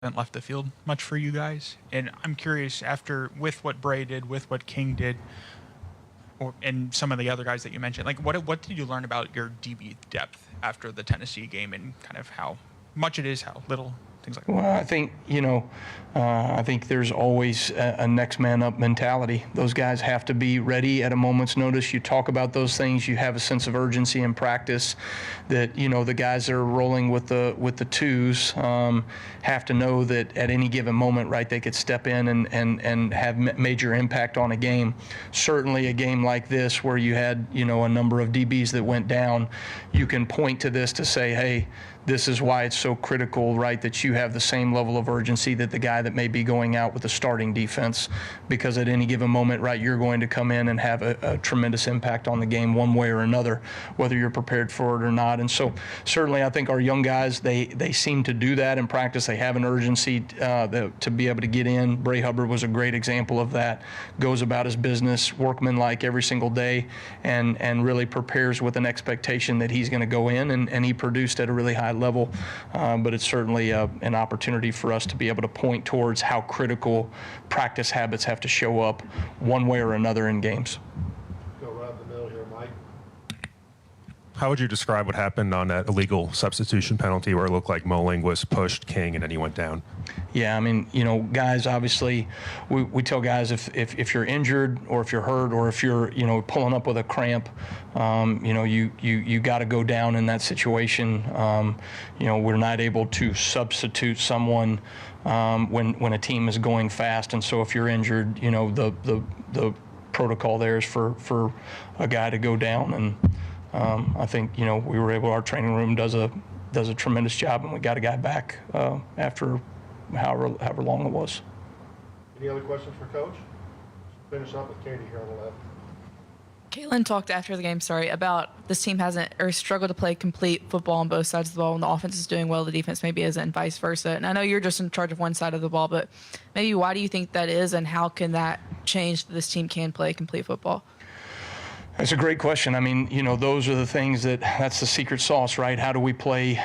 hasn't left the field much for you guys. And I'm curious, after with what Bray did, with what King did, and some of the other guys that you mentioned, like what did you learn about your DB depth after the Tennessee game, and kind of how much it is, how little, things like that? Well, I think, I think there's always a next man up mentality. Those guys have to be ready at a moment's notice. You talk about those things, you have a sense of urgency in practice that, the guys that are rolling with the twos have to know that at any given moment, right, they could step in and have major impact on a game. Certainly a game like this where you had, a number of DBs that went down, you can point to this to say, hey, this is why it's so critical, right, that you have the same level of urgency that the guy that may be going out with the starting defense, because at any given moment, right, you're going to come in and have a tremendous impact on the game one way or another, whether you're prepared for it or not. And so certainly I think our young guys, they seem to do that in practice. They have an urgency to be able to get in. Bray Hubbard was a great example of that. Goes about his business workmanlike every single day and really prepares with an expectation that he's going to go in, and he produced at a really high level, but it's certainly an opportunity for us to be able to point towards how critical practice habits have to show up one way or another in games. Go right up the middle here, Mike. How would you describe what happened on that illegal substitution penalty where it looked like Moling was pushed King and then he went down? Yeah, I mean, guys, obviously, we tell guys if you're injured or if you're hurt or if you're, pulling up with a cramp, you got to go down in that situation. We're not able to substitute someone when a team is going fast, and so if you're injured, the protocol there is for a guy to go down, and I think we were able. Our training room does a tremendous job, and we got a guy back after however long it was. Any other questions for Coach? Finish up with Katie here on the left. Kalen talked after the game, about this team hasn't or struggled to play complete football on both sides of the ball. When the offense is doing well, the defense maybe isn't, and vice versa. And I know you're just in charge of one side of the ball, but maybe why do you think that is, and how can that change that this team can play complete football? That's a great question. I mean, those are the things that's the secret sauce, right? How do we play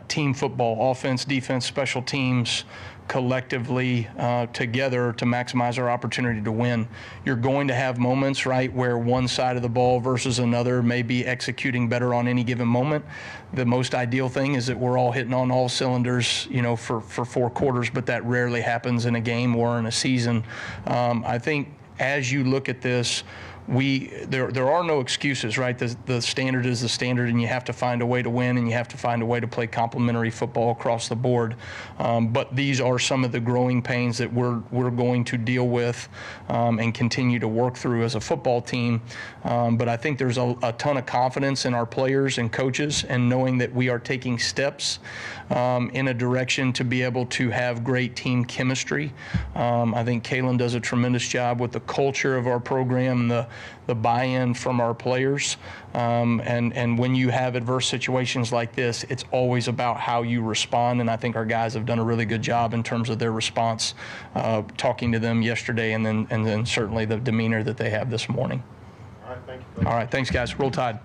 team football, offense, defense, special teams, collectively together to maximize our opportunity to win? You're going to have moments, right, where one side of the ball versus another may be executing better on any given moment. The most ideal thing is that we're all hitting on all cylinders, for 4 quarters, but that rarely happens in a game or in a season. I think as you look at this, there are no excuses, right? The standard is the standard, and you have to find a way to win, and you have to find a way to play complementary football across the board. But these are some of the growing pains that we're going to deal with and continue to work through as a football team. But I think there's a ton of confidence in our players and coaches, and knowing that we are taking steps in a direction to be able to have great team chemistry. I think Kalen does a tremendous job with the culture of our program, the buy-in from our players, and when you have adverse situations like this, it's always about how you respond, and I think our guys have done a really good job in terms of their response, talking to them yesterday, and then certainly the demeanor that they have this morning. All right, thank you, Coach. All right, thanks, guys. Roll Tide.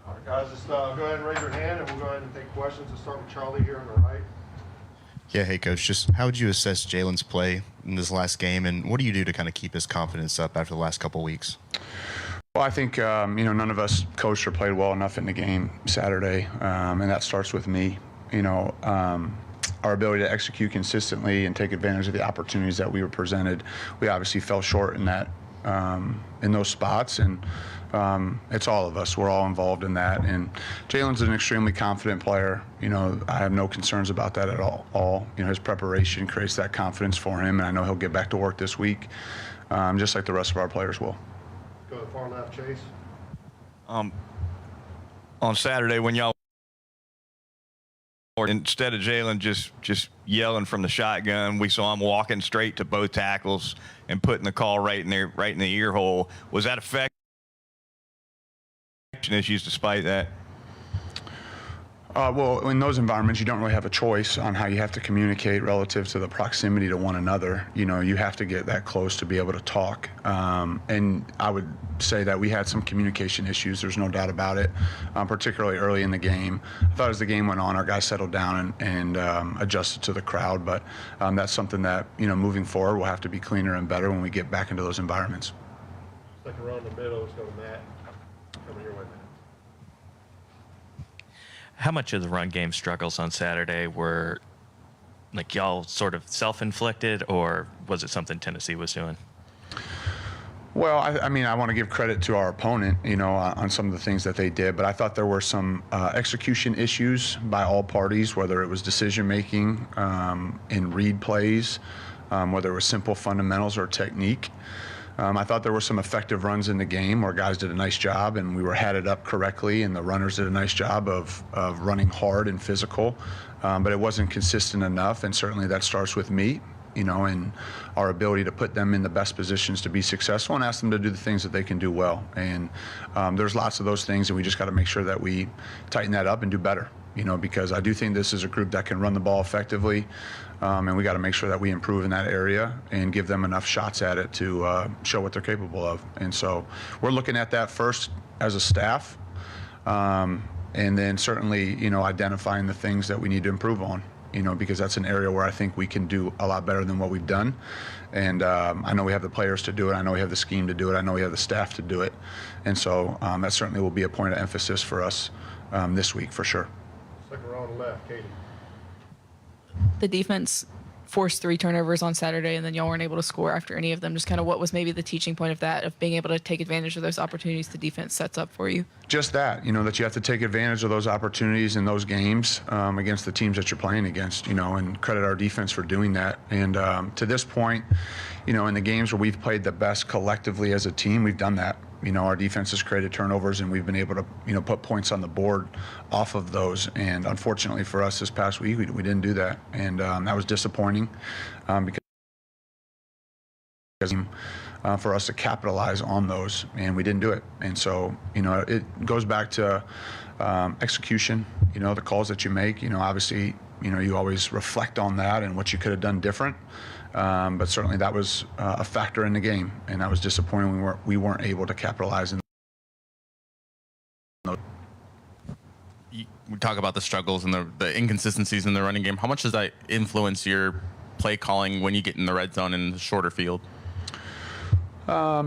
All right, guys, just go ahead and raise your hand, and we'll go ahead and take questions. We'll start with Charlie here on the right. Yeah, hey, Coach. Just how would you assess Jalen's play in this last game, and what do you do to kind of keep his confidence up after the last couple weeks? Well, I think, none of us coached or played well enough in the game Saturday, and that starts with me. Our ability to execute consistently and take advantage of the opportunities that we were presented. We obviously fell short in that, in those spots, and it's all of us. We're all involved in that. And Jalen's an extremely confident player. I have no concerns about that at all. His preparation creates that confidence for him, and I know he'll get back to work this week, just like the rest of our players will. Go to the far left, Chase. On Saturday when y'all, instead of Jalen just yelling from the shotgun, we saw him walking straight to both tackles and putting the call right in the ear hole. Was that effective? Issues despite that? Well, in those environments, you don't really have a choice on how you have to communicate relative to the proximity to one another. You have to get that close to be able to talk. And I would say that we had some communication issues. There's no doubt about it, particularly early in the game. I thought as the game went on, our guys settled down and adjusted to the crowd. But that's something that, moving forward, we'll have to be cleaner and better when we get back into those environments. Second row in the middle. Let's go to Matt. Coming your way, Matt. How much of the run game struggles on Saturday were like y'all sort of self-inflicted, or was it something Tennessee was doing? Well, I want to give credit to our opponent, on some of the things that they did, but I thought there were some execution issues by all parties, whether it was decision-making in read plays, whether it was simple fundamentals or technique. I thought there were some effective runs in the game where guys did a nice job and we were headed up correctly, and the runners did a nice job of running hard and physical, but it wasn't consistent enough, and certainly that starts with me, and our ability to put them in the best positions to be successful and ask them to do the things that they can do well. And there's lots of those things, and we just got to make sure that we tighten that up and do better, because I do think this is a group that can run the ball effectively. And we got to make sure that we improve in that area and give them enough shots at it to show what they're capable of. And so we're looking at that first as a staff, and then certainly, identifying the things that we need to improve on, because that's an area where I think we can do a lot better than what we've done. And I know we have the players to do it. I know we have the scheme to do it. I know we have the staff to do it. And so that certainly will be a point of emphasis for us this week for sure. Second row on the left, Katie. The defense forced 3 turnovers on Saturday, and then y'all weren't able to score after any of them. Just kind of what was maybe the teaching point of that, of being able to take advantage of those opportunities the defense sets up for you? Just that, that you have to take advantage of those opportunities in those games against the teams that you're playing against, and credit our defense for doing that. And to this point, in the games where we've played the best collectively as a team, we've done that. Our defense has created turnovers, and we've been able to, put points on the board off of those. And unfortunately for us this past week, we didn't do that. And that was disappointing because for us to capitalize on those, and we didn't do it. And so, it goes back to execution, the calls that you make. Obviously, you always reflect on that and what you could have done different. But certainly that was a factor in the game, and that was disappointing. We weren't able to capitalize in those. We talk about the struggles and the inconsistencies in the running game. How much does that influence your play calling when you get in the red zone in the shorter field? I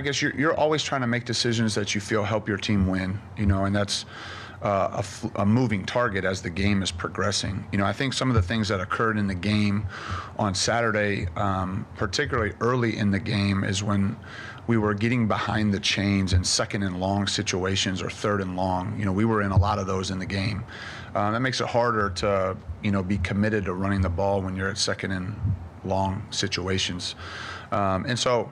guess you're always trying to make decisions that you feel help your team win, and that's a moving target as the game is progressing. I think some of the things that occurred in the game on Saturday, particularly early in the game, is when we were getting behind the chains in second and long situations or third and long. We were in a lot of those in the game. That makes it harder to, be committed to running the ball when you're at second and long situations. And so,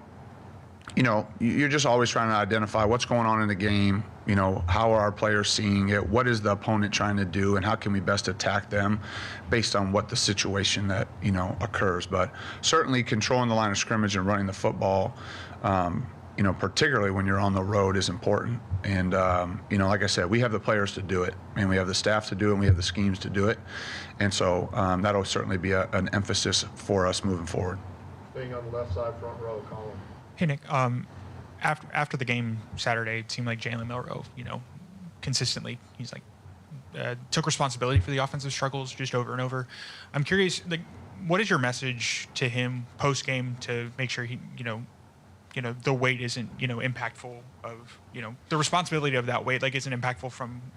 you're just always trying to identify what's going on in the game. How are our players seeing it? What is the opponent trying to do, and how can we best attack them based on what the situation that, occurs. But certainly controlling the line of scrimmage and running the football, particularly when you're on the road, is important. And, like I said, we have the players to do it, and we have the staff to do it, and we have the schemes to do it. And so that'll certainly be an emphasis for us moving forward. Being on the left side, front row, Colin. Hey, Nick, after the game Saturday, it seemed like Jalen Milroe, consistently, he's like, took responsibility for the offensive struggles just over and over. I'm curious, like, what is your message to him post game to make sure he, the weight isn't, impactful of, the responsibility of that weight, like, isn't impactful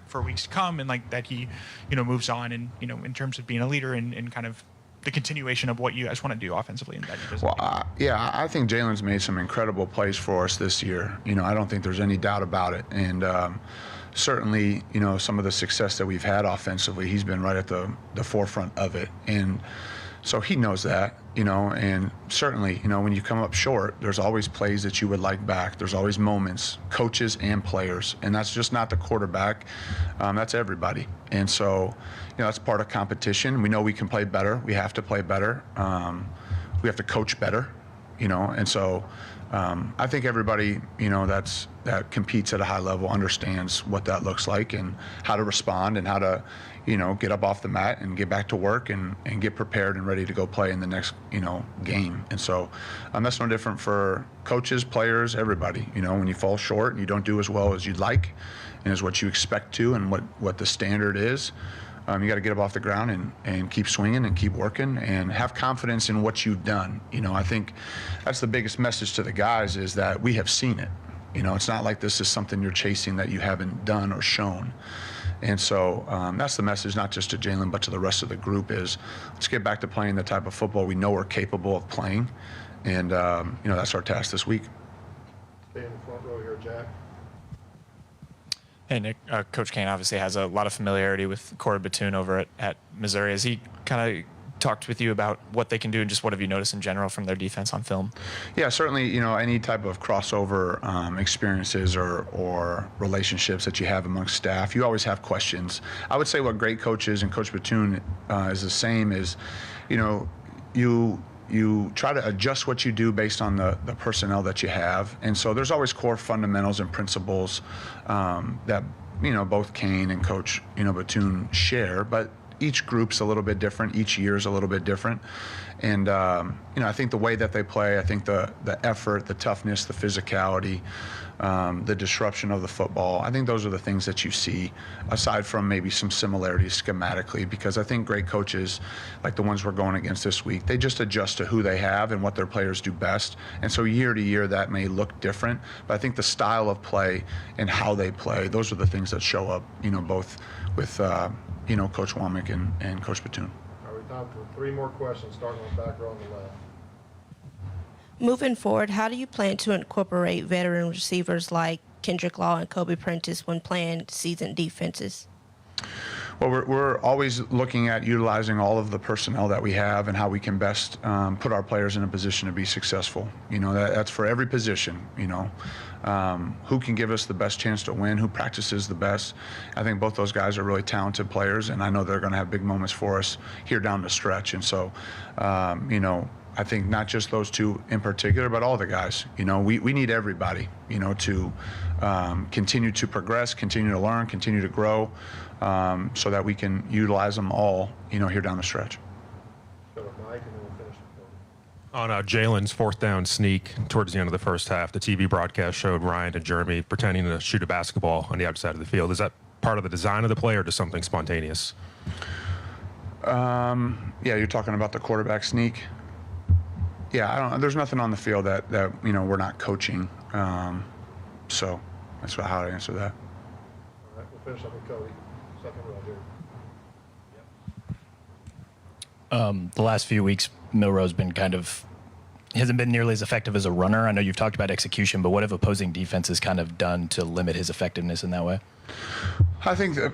for weeks to come, and like that he, moves on, and, in terms of being a leader and kind of the continuation of what you guys want to do offensively. And that he doesn't. Well, I think Jalen's made some incredible plays for us this year. I don't think there's any doubt about it. And certainly, some of the success that we've had offensively, he's been right at the forefront of it. And so he knows that, and certainly, when you come up short, there's always plays that you would like back. There's always moments, coaches and players. And that's just not the quarterback. That's everybody. And so, that's part of competition. We know we can play better. We have to play better. We have to coach better, and so I think everybody, that competes at a high level understands what that looks like and how to respond and how to, get up off the mat and get back to work and get prepared and ready to go play in the next, game. And so that's no different for coaches, players, everybody. When you fall short and you don't do as well as you'd like and as what you expect to and what the standard is, you got to get up off the ground and keep swinging and keep working and have confidence in what you've done. I think that's the biggest message to the guys is that we have seen it. It's not like this is something you're chasing that you haven't done or shown. And so that's the message, not just to Jalen, but to the rest of the group is let's get back to playing the type of football we know we're capable of playing. And, that's our task this week. Stay in the front row here, Jack. Hey, Nick, Coach Kane obviously has a lot of familiarity with Corey Batoon over at Missouri. Has he kind of talked with you about what they can do and just what have you noticed in general from their defense on film? Yeah, certainly, any type of crossover experiences or relationships that you have amongst staff, you always have questions. I would say what great coaches and Coach Batoon is the same is, you try to adjust what you do based on the personnel that you have. And so there's always core fundamentals and principles that, both Kane and Coach, Batoon share, but each group's a little bit different. Each year's a little bit different. And, I think the way that they play, I think the effort, the toughness, the physicality, the disruption of the football, I think those are the things that you see aside from maybe some similarities schematically, because I think great coaches like the ones we're going against this week, they just adjust to who they have and what their players do best. And so year to year that may look different, but I think the style of play and how they play, those are the things that show up, both with, Coach Womack and Coach Batoon. All right, time for 3 more questions, starting on the back row on the left. Moving forward, how do you plan to incorporate veteran receivers like Kendrick Law and Kobe Prentice when playing seasoned defenses? Well, we're always looking at utilizing all of the personnel that we have and how we can best put our players in a position to be successful. That's for every position, who can give us the best chance to win, who practices the best. I think both those guys are really talented players, and I know they're going to have big moments for us here down the stretch. And so, I think not just those two in particular, but all the guys. We need everybody, to continue to progress, continue to learn, continue to grow, so that we can utilize them all, here down the stretch. Go to Mike, and then we'll finish the On Jalen's 4th down sneak towards the end of the first half, the TV broadcast showed Ryan and Jeremy pretending to shoot a basketball on the outside of the field. Is that part of the design of the play or just something spontaneous? Yeah, you're talking about the quarterback sneak. Yeah, there's nothing on the field that we're not coaching. So that's how I answer that. All right, we'll finish up with Cody. Second row here. The last few weeks, Milroe's been kind of he hasn't been nearly as effective as a runner. I know you've talked about execution, but what have opposing defenses kind of done to limit his effectiveness in that way? I think that,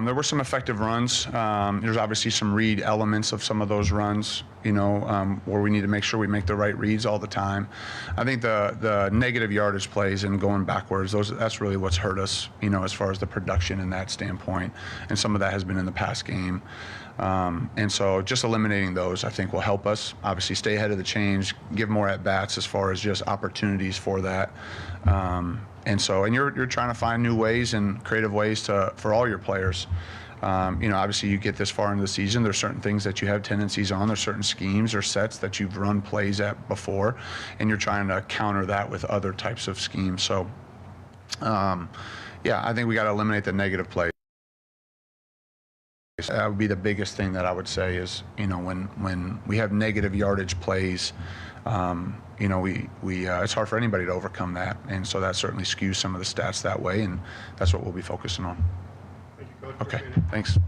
there were some effective runs. There's obviously some read elements of some of those runs, where we need to make sure we make the right reads all the time. I think the negative yardage plays and going backwards, that's really what's hurt us, as far as the production in that standpoint. And some of that has been in the past game. And so just eliminating those, I think, will help us obviously stay ahead of the change, give more at-bats as far as just opportunities for that. And you're trying to find new ways and creative ways for all your players. Obviously you get this far into the season, there's certain things that you have tendencies on, there's certain schemes or sets that you've run plays at before, and you're trying to counter that with other types of schemes. So, I think we got to eliminate the negative plays. That would be the biggest thing that I would say is, when we have negative yardage plays, it's hard for anybody to overcome that, and so that certainly skews some of the stats that way, and that's what we'll be focusing on. Thank you, Coach. Okay, Appreciate it. thanks.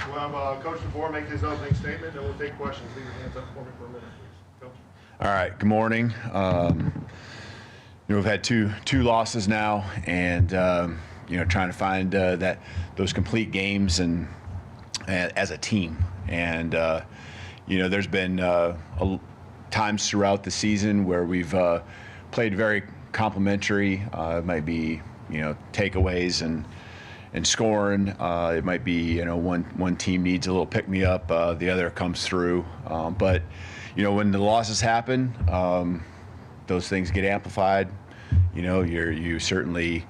We'll have Coach DeBoer make his opening statement, and we'll take questions. Leave your hands up for me for a minute, please. Coach. All right. Good morning. We've had two losses now, and trying to find those complete games and as a team. And there's been times throughout the season where we've played very complimentary. It might be takeaways and scoring. It might be one team needs a little pick me up, the other comes through. But when the losses happen, those things get amplified. You certainly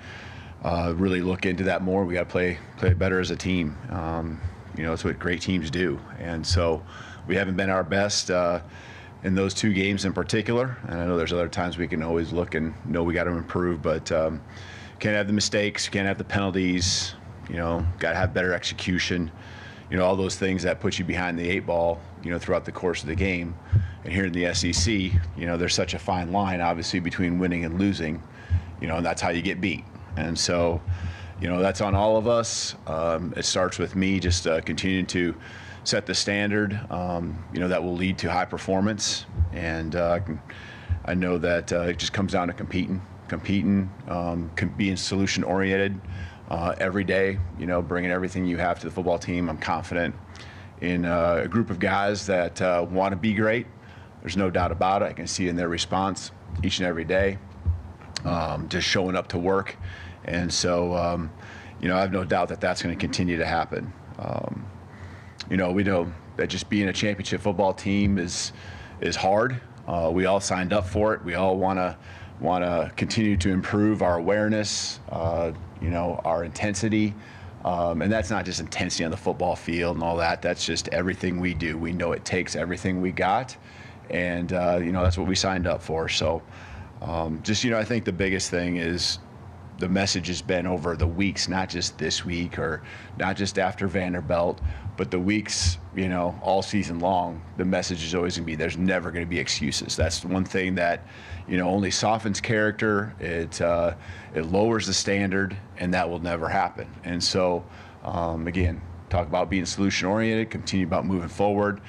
really look into that more. We got to play better as a team. It's what great teams do. And so we haven't been our best in those two games in particular. And I know there's other times we can always look and know we got to improve, but can't have the mistakes, can't have the penalties, got to have better execution, all those things that put you behind the eight ball, throughout the course of the game. And here in the SEC, there's such a fine line, obviously, between winning and losing, and that's how you get beat. And so, that's on all of us. It starts with me just continuing to set the standard, that will lead to high performance. And I know that it just comes down to competing, being solution oriented every day, bringing everything you have to the football team. I'm confident in a group of guys that want to be great. There's no doubt about it. I can see in their response each and every day, just showing up to work. And so, I have no doubt that that's going to continue to happen. We know that just being a championship football team is hard. We all signed up for it. We all want to continue to improve our awareness, our intensity. And that's not just intensity on the football field and all that. That's just everything we do. We know it takes everything we got. And, that's what we signed up for. So I think the biggest thing is the message has been over the weeks, not just this week or not just after Vanderbilt, but the weeks, all season long. The message is always going to be there's never going to be excuses. That's one thing that, only softens character. It lowers the standard, and that will never happen. And so, again, talk about being solution oriented, continue about moving forward.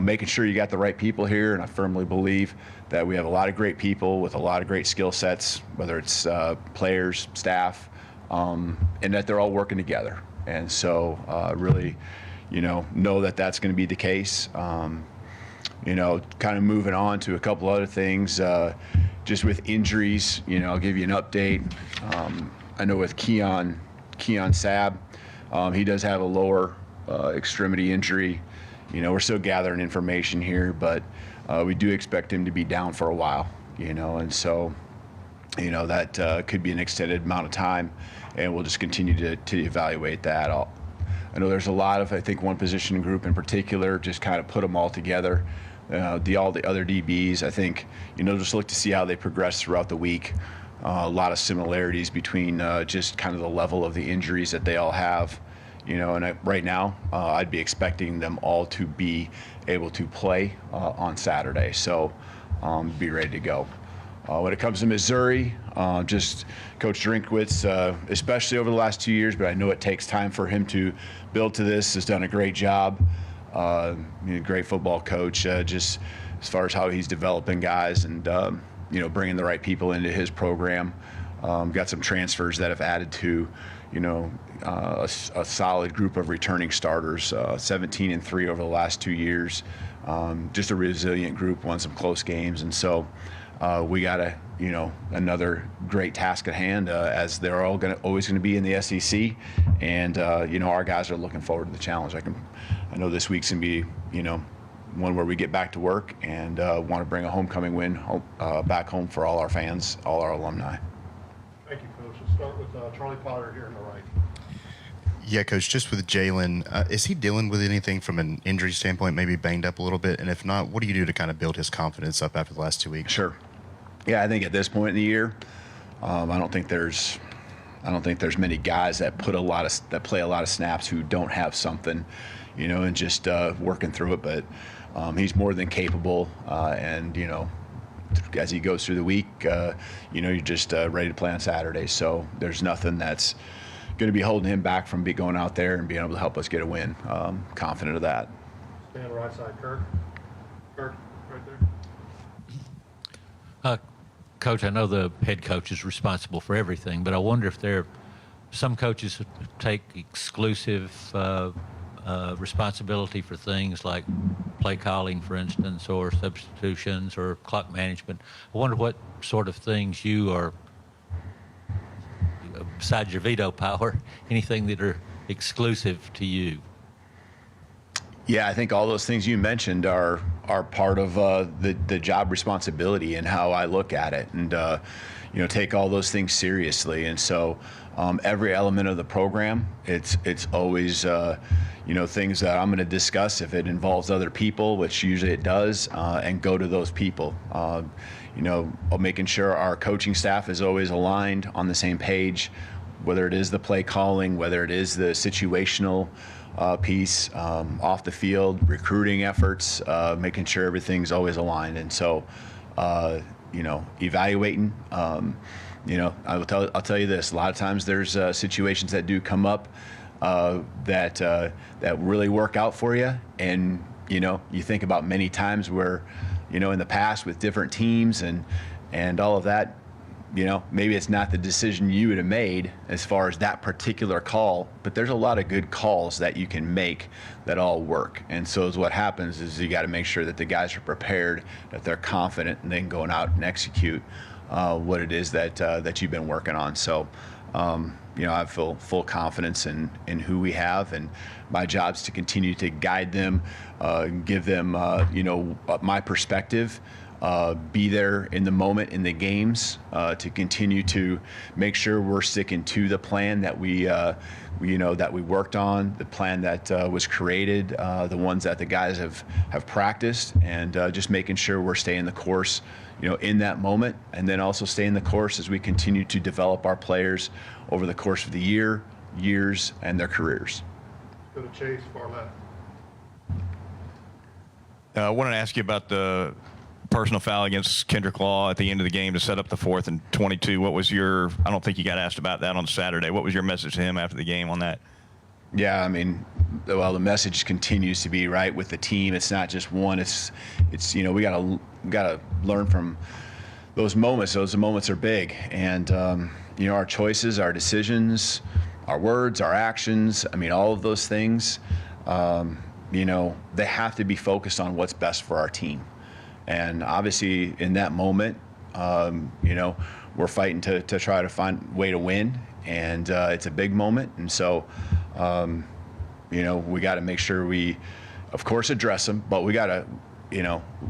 making sure you got the right people here. And I firmly believe that we have a lot of great people with a lot of great skill sets, whether it's players, staff, and that they're all working together. And so really, know that that's going to be the case. Kind of moving on to a couple other things, just with injuries, I'll give you an update. I know with Keon Sab, he does have a lower extremity injury. We're still gathering information here, but we do expect him to be down for a while, and so, that could be an extended amount of time, and we'll just continue to evaluate that. I know there's a lot of, I think one position group in particular, just kind of put them all together. All the other DBs, I think, just look to see how they progress throughout the week. A lot of similarities between just kind of the level of the injuries that they all have. And right now, I'd be expecting them all to be able to play on Saturday. So be ready to go. When it comes to Missouri, just Coach Drinkwitz, especially over the last 2 years, but I know it takes time for him to build to this, has done a great job. Great football coach, just as far as how he's developing guys and, bringing the right people into his program. Got some transfers that have added to, a solid group of returning starters, 17-3 over the last 2 years. Just a resilient group, won some close games. And so we got another great task at hand, as they're always going to be in the SEC. And, our guys are looking forward to the challenge. I know this week's going to be, one where we get back to work and want to bring a homecoming win back home for all our fans, all our alumni. Thank you, Coach. Let's start with Charlie Potter here on the right. Yeah, Coach, just with Jalen, is he dealing with anything from an injury standpoint, maybe banged up a little bit? And if not, what do you do to kind of build his confidence up after the last 2 weeks? Sure. Yeah, I think at this point in the year, I don't think there's many guys that play a lot of snaps who don't have something, and just working through it. But he's more than capable, and as he goes through the week, you're just ready to play on Saturday. So there's nothing that's going to be holding him back from going out there and being able to help us get a win. Confident of that. Stand right side, Kirk. Kirk, right there. Coach, I know the head coach is responsible for everything, but I wonder if there are some coaches who take exclusive responsibility for things like play calling, for instance, or substitutions or clock management. I wonder what sort of things you are, besides your veto power, anything that are exclusive to you. Yeah, I think all those things you mentioned are part of the job responsibility and how I look at it, and take all those things seriously. And so every element of the program, it's always things that I'm going to discuss if it involves other people, which usually it does, and go to those people. Making sure our coaching staff is always aligned on the same page, whether it is the play calling, whether it is the situational piece, off the field, recruiting efforts, making sure everything's always aligned. And so, evaluating, I'll tell you this, a lot of times there's situations that do come up that really work out for you. And, you think about many times where, in the past with different teams and all of that, maybe it's not the decision you would have made as far as that particular call, but there's a lot of good calls that you can make that all work. And so what happens is you got to make sure that the guys are prepared, that they're confident, and then going out and execute what it is that you've been working on. So, I feel full confidence in who we have, and my job's to continue to guide them, give them, my perspective. Be there in the moment in the games, to continue to make sure we're sticking to the plan that we worked on, the plan that was created, the ones that the guys have practiced, and just making sure we're staying the course, in that moment, and then also staying the course as we continue to develop our players over the course of the years, and their careers. Go to Chase, far left. I wanted to ask you about the personal foul against Kendrick Law at the end of the game to set up the 4th and 22. What was I don't think you got asked about that on Saturday. What was your message to him after the game on that? Yeah, I mean, well, the message continues to be right with the team. It's not just one. It's we gotta learn from those moments. Those moments are big, and our choices, our decisions, our words, our actions. I mean, all of those things. They have to be focused on what's best for our team. And obviously, in that moment, we're fighting to try to find a way to win, and it's a big moment. And so, we got to make sure we, of course, address them, but we got to,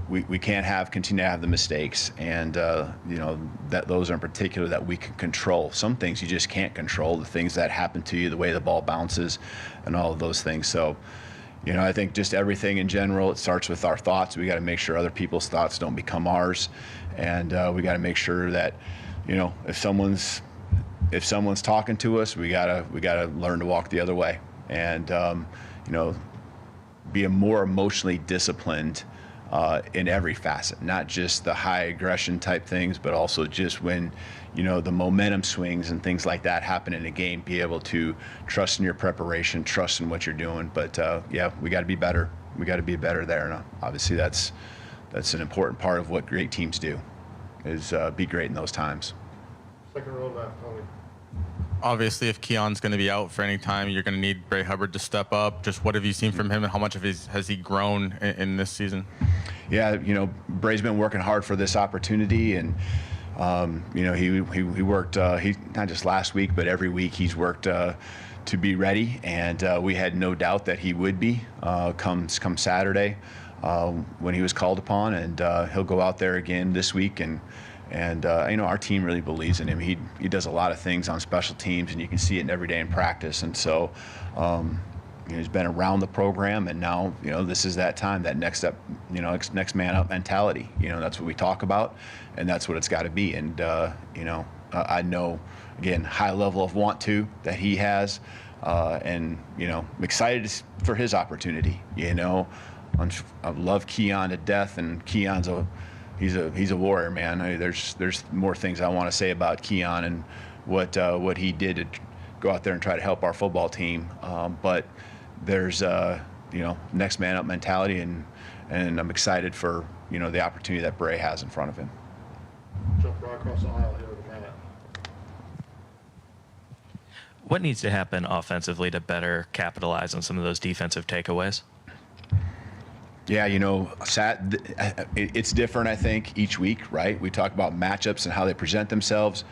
we can't continue to have the mistakes, and that those are in particular that we can control. Some things you just can't control, the things that happen to you, the way the ball bounces, and all of those things. So, I think just everything in general, it starts with our thoughts. We got to make sure other people's thoughts don't become ours, and we got to make sure that, if someone's talking to us, we gotta learn to walk the other way, and be a more emotionally disciplined in every facet, not just the high aggression type things, but also just when the momentum swings and things like that happen in a game, be able to trust in your preparation, trust in what you're doing. But we got to be better. We got to be better there, and obviously that's an important part of what great teams do, is be great in those times. Second row left, Tony. Obviously, if Keon's going to be out for any time, you're going to need Bray Hubbard to step up. Just what have you seen from him, and how much has he grown in this season? Yeah, Bray's been working hard for this opportunity, and he worked he not just last week, but every week he's worked to be ready, and we had no doubt that he would be come Saturday when he was called upon, and he'll go out there again this week, and our team really believes in him. He does a lot of things on special teams, and you can see it every day in practice. And so he's been around the program, and now this is that time, that next step, next man up mentality. That's what we talk about, and that's what it's got to be. And I know, again, high level of want to that he has, and I'm excited for his opportunity. I love Keon to death, and Keon's he's a warrior, man. I mean, there's more things I want to say about Keon and what he did to go out there and try to help our football team. But there's next man up mentality, and I'm excited for the opportunity that Bray has in front of him. Jump right across the aisle here with Matt. What needs to happen offensively to better capitalize on some of those defensive takeaways? Yeah, it's different, I think, each week, right? We talk about matchups and how they present themselves,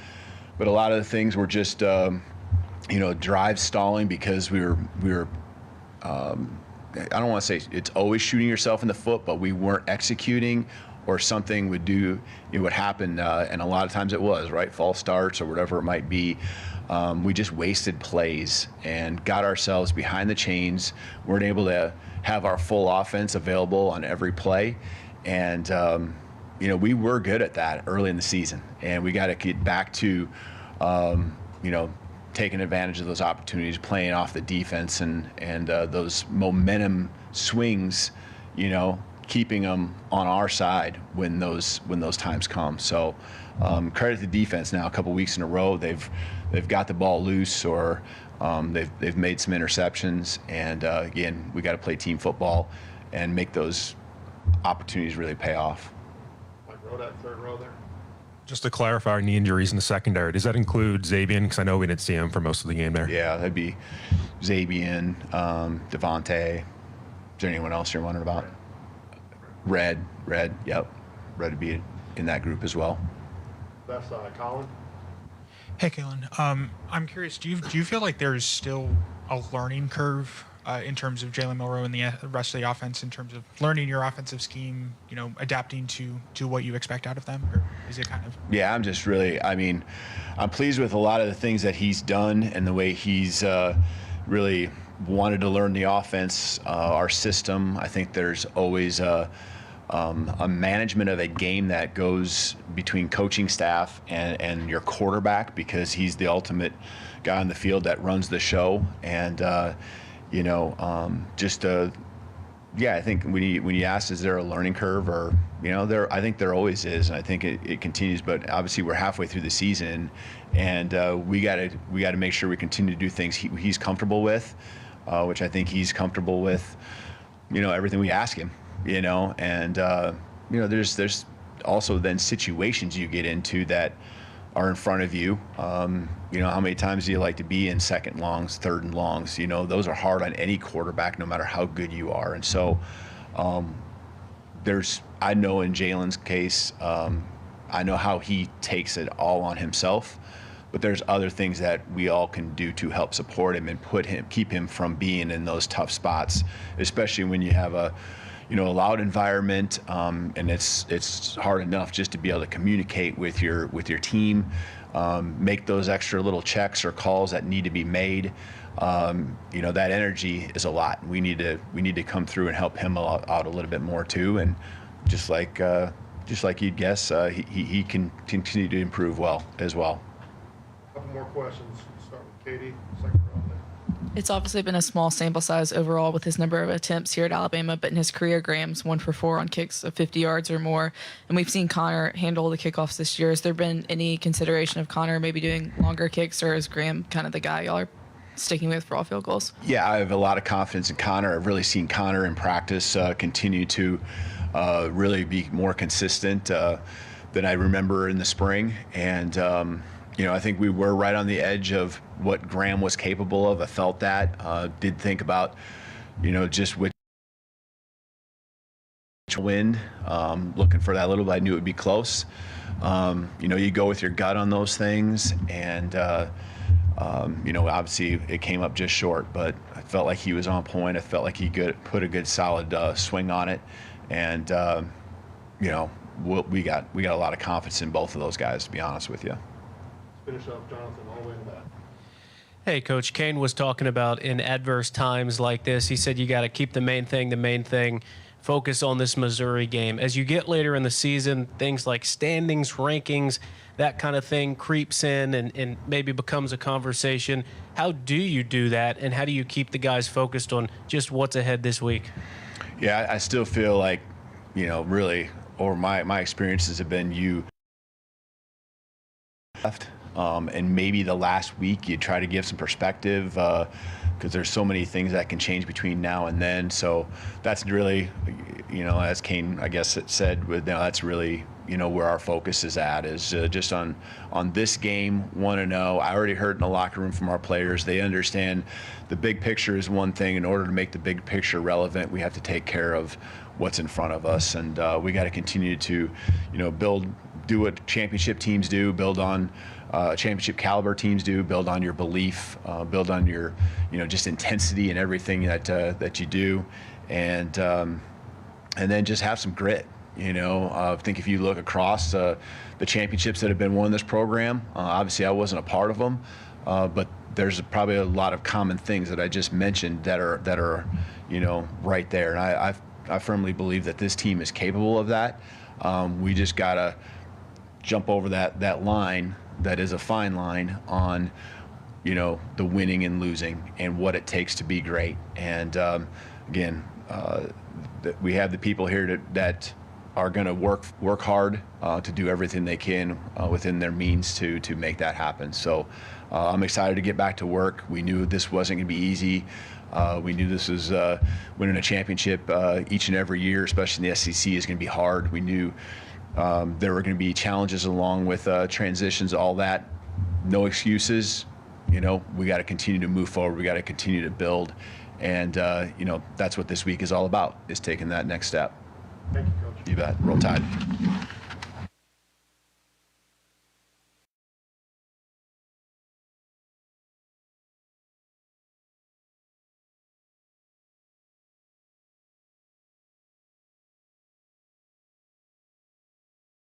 but a lot of the things were just, drive stalling because we were I don't want to say it's always shooting yourself in the foot, but we weren't executing, or something would happen, and a lot of times it was, right? False starts or whatever it might be. We just wasted plays and got ourselves behind the chains, weren't able to have our full offense available on every play. And, we were good at that early in the season, and we got to get back to, taking advantage of those opportunities, playing off the defense and those momentum swings, keeping them on our side when those times come. So credit the defense now. A couple weeks in a row, they've got the ball loose, or they've made some interceptions. And again, we got to play team football and make those opportunities really pay off. Mike Rodak, third row there. Just to clarify, knee injuries in the secondary, does that include Zabian? Because I know we didn't see him for most of the game there. Yeah, that'd be Zabian, Devontae. Is there anyone else you're wondering about? Red, yep. Red would be in that group as well. Left side, Colin. Hey, Kalen. I'm curious. Do you feel like there's still a learning curve in terms of Jalen Milroe and the rest of the offense, in terms of learning your offensive scheme, adapting to what you expect out of them? Or is it kind of? Yeah, I'm pleased with a lot of the things that he's done and the way he's really wanted to learn the offense, our system. I think there's always a management of a game that goes between coaching staff and your quarterback, because he's the ultimate guy on the field that runs the show. And I think when you ask, is there a learning curve, or I think there always is, and I think it continues. But obviously, we're halfway through the season, and we got to make sure we continue to do things he's comfortable with, which I think he's comfortable with, everything we ask him, and, there's also then situations you get into that are in front of you. How many times do you like to be in second longs, third and longs? Those are hard on any quarterback, no matter how good you are. And so I know in Jalen's case, I know how he takes it all on himself, but there's other things that we all can do to help support him and keep him from being in those tough spots, especially when you have a loud environment, and it's hard enough just to be able to communicate with your team, make those extra little checks or calls that need to be made. That energy is a lot. We need to come through and help him out a little bit more too. And just like you'd guess, he can continue to improve as well. A couple more questions. Start with Katie, second row there. It's obviously been a small sample size overall with his number of attempts here at Alabama, but in his career, Graham's 1 for 4 on kicks of 50 yards or more. And we've seen Connor handle the kickoffs this year. Has there been any consideration of Connor maybe doing longer kicks, or is Graham kind of the guy y'all are sticking with for all field goals? Yeah, I have a lot of confidence in Connor. I've really seen Connor in practice continue to really be more consistent than I remember in the spring. And I think we were right on the edge of what Graham was capable of. I felt that. Did think about, just with wind, looking for that little bit. I knew it would be close. You go with your gut on those things, and obviously it came up just short. But I felt like he was on point. I felt like he put a good solid swing on it, and we got a lot of confidence in both of those guys, to be honest with you. Finish up, Jonathan, all the way to that. Hey, Coach, Kane was talking about in adverse times like this, he said you got to keep the main thing, focus on this Missouri game. As you get later in the season, things like standings, rankings, that kind of thing creeps in and maybe becomes a conversation. How do you do that, and how do you keep the guys focused on just what's ahead this week? Yeah, I still feel like, really, or my experiences have been you left. And maybe the last week you try to give some perspective because there's so many things that can change between now and then. So that's really, as Kane, I guess, it said, that's really, where our focus is at, is just on this game, 1-0. I already heard in the locker room from our players. They understand the big picture is one thing. In order to make the big picture relevant, we have to take care of what's in front of us. And we got to continue to, do what championship teams do, build on championship caliber teams do, build on your belief, build on your, just intensity in everything that you do, and then just have some grit. I think if you look across the championships that have been won in this program, obviously I wasn't a part of them, but there's probably a lot of common things that I just mentioned that are right there. And I firmly believe that this team is capable of that. We just gotta jump over that line that is a fine line on, the winning and losing and what it takes to be great. And again, we have the people here that are going to work hard to do everything they can within their means to make that happen. So I'm excited to get back to work. We knew this wasn't going to be easy. We knew this was winning a championship each and every year, especially in the SEC, is going to be hard. We knew there were going to be challenges along with transitions, all that. No excuses. We got to continue to move forward. We got to continue to build. And, that's what this week is all about, is taking that next step. Thank you, Coach. You bet. Roll Tide.